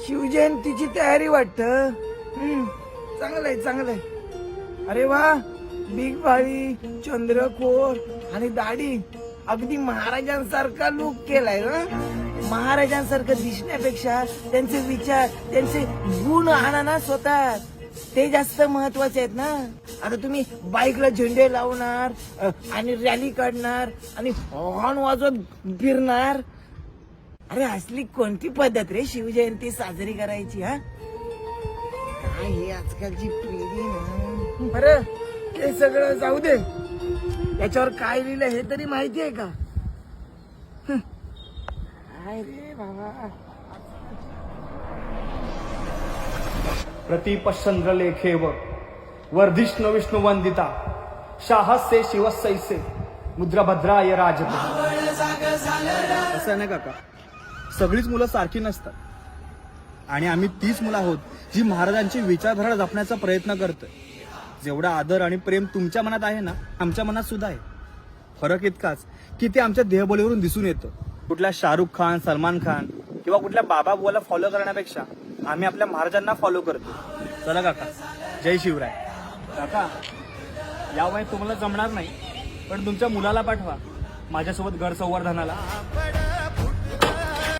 शिवजयंतीची तयारी वाटतं. चांगलंय चांगलंय. अरे वा, बिग बाळी, चंद्रकोर आणि दाढी, अगदी महाराजांसारखा लुक केलाय ना. महाराजांसारखं दिसण्यापेक्षा त्यांचे विचार, त्यांचे गुण आणा ना स्वतः, ते जास्त महत्वाचे आहेत ना. आता तुम्ही बाईकला झेंडे लावणार आणि रॅली काढणार आणि हॉर्न वाजवत फिरणार. अरे असली कोणती पद्धत रे शिवजयंती साजरी करायची? हा काय हे आजकालची पिढी ना. बरं ते सगळं जाऊ दे, त्याच्यावर काय लिहिलं हे तरी माहिती आहे का? काय रे बाबा. प्रतिपश्चंद्र लेखेव वर्धिष्णु विष्णु वंदिता शाहस्य शिवसैसे मुद्राभद्राय राजते. असं नाही काका, सगळीच मुलं सारखी नसतात आणि आम्ही तीच मुलं आहोत जी महाराजांची विचारधारा जपण्याचा प्रयत्न करतोय. जेवढा आदर आणि प्रेम तुमच्या मनात आहे ना, आमच्या मनात सुद्धा आहे. फरक इतकाच की ते आमच्या देहबोलीवरून दिसून येतं. कुठल्या शाहरुख खान, सलमान खान किंवा कुठल्या बाबा बुवाला फॉलो करण्यापेक्षा आम्ही आपल्या महाराजांना फॉलो करतो. चला काका, जय शिवराय. काका, या वयात तुम्हाला जमणार नाही, पण तुमच्या मुलाला पाठवा माझ्यासोबत घर संवर्धनाला.